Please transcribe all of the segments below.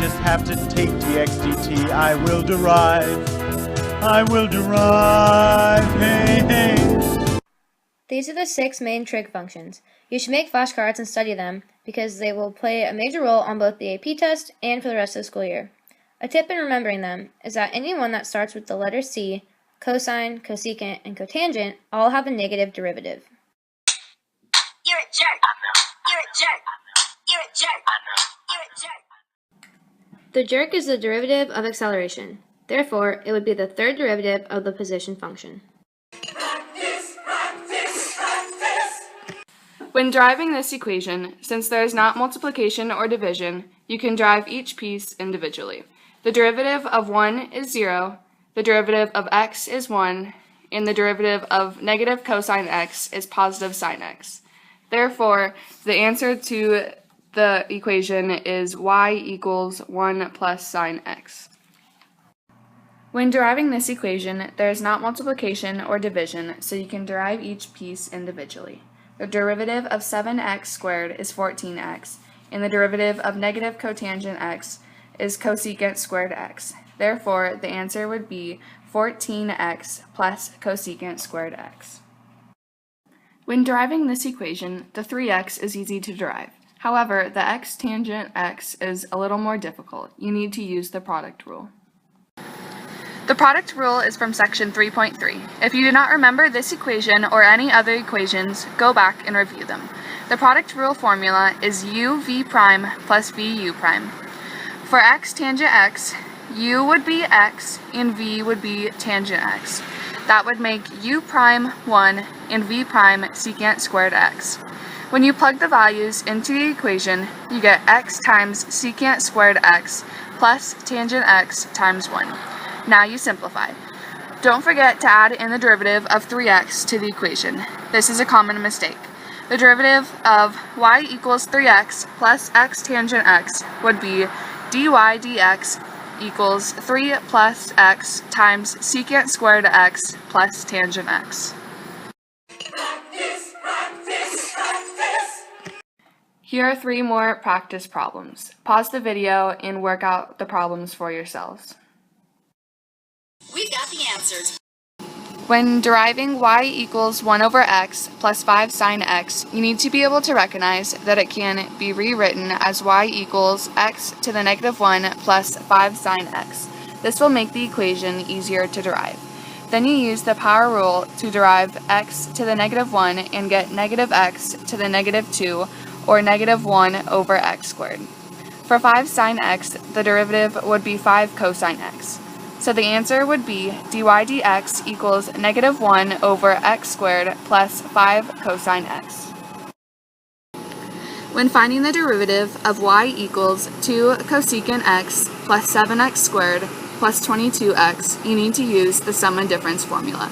just have to take dx dt. I will derive. Hey, hey. These are the 6 main trig functions. You should make flashcards and study them because they will play a major role on both the AP test and for the rest of the school year. A tip in remembering them is that any one that starts with the letter C, cosine, cosecant, and cotangent all have a negative derivative. You're a jerk. You're a jerk. You're a jerk. You're a jerk. The jerk is the derivative of acceleration. Therefore, it would be the third derivative of the position function. When deriving this equation, since there is not multiplication or division, you can derive each piece individually. The derivative of 1 is 0, the derivative of x is 1, and the derivative of negative cosine x is positive sine x. Therefore, the answer to the equation is y equals 1 plus sine x. When deriving this equation, there is not multiplication or division, so you can derive each piece individually. The derivative of 7x squared is 14x, and the derivative of negative cotangent x is cosecant squared x. Therefore, the answer would be 14x plus cosecant squared x. When deriving this equation, the 3x is easy to derive. However, the x tangent x is a little more difficult. You need to use the product rule. The product rule is from section 3.3. If you do not remember this equation or any other equations, go back and review them. The product rule formula is uv prime plus vu prime. For x tangent x, u would be x and v would be tangent x. That would make u prime 1 and v prime secant squared x. When you plug the values into the equation, you get x times secant squared x plus tangent x times 1. Now you simplify. Don't forget to add in the derivative of 3x to the equation. This is a common mistake. The derivative of y equals 3x plus x tangent x would be dy dx equals 3 plus x times secant squared x plus tangent x. Here are 3 more practice problems. Pause the video and work out the problems for yourselves. We've got the answers. When deriving y equals 1 over x plus 5 sine x, you need to be able to recognize that it can be rewritten as y equals x to the negative 1 plus 5 sine x. This will make the equation easier to derive. Then you use the power rule to derive x to the negative 1 and get negative x to the negative 2, or negative 1 over x squared. For 5 sine x, the derivative would be 5 cosine x. So the answer would be dy dx equals negative 1 over x squared plus 5 cosine x. When finding the derivative of y equals 2 cosecant x plus 7x squared plus 22x, you need to use the sum and difference formula.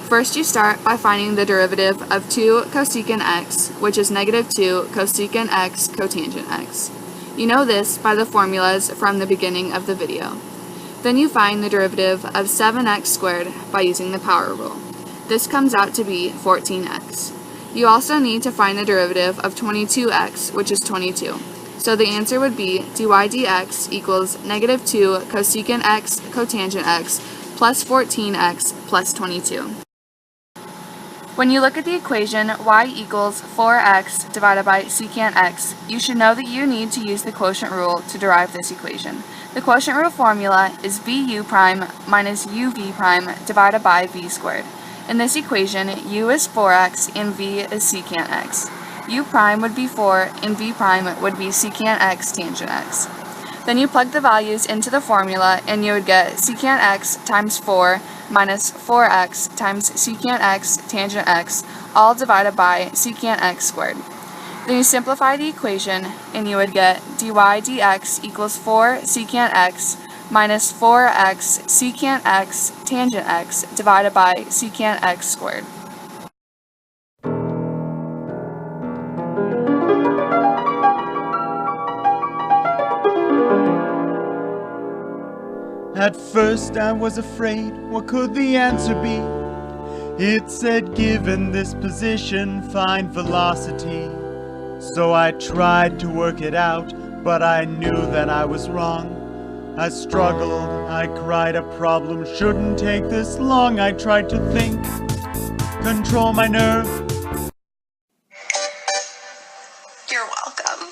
First, you start by finding the derivative of 2 cosecant x, which is negative 2 cosecant x cotangent x. You know this by the formulas from the beginning of the video. Then you find the derivative of 7x squared by using the power rule. This comes out to be 14x. You also need to find the derivative of 22x, which is 22. So the answer would be dy dx equals negative 2 cosecant x cotangent x plus 14x plus 22. When you look at the equation y equals 4x divided by secant x, you should know that you need to use the quotient rule to derive this equation. The quotient rule formula is vu prime minus uv prime divided by v squared. In this equation, u is 4x and v is secant x. U prime would be 4 and v prime would be secant x tangent x. Then you plug the values into the formula and you would get secant x times 4 minus 4x times secant x tangent x, all divided by secant x squared. Then you simplify the equation and you would get dy dx equals 4 secant x minus 4x secant x tangent x divided by secant x squared. At first I was afraid, what could the answer be? It said, given this position, find velocity. So I tried to work it out, but I knew that I was wrong. I struggled, I cried, a problem shouldn't take this long. I tried to think, control my nerve. You're welcome.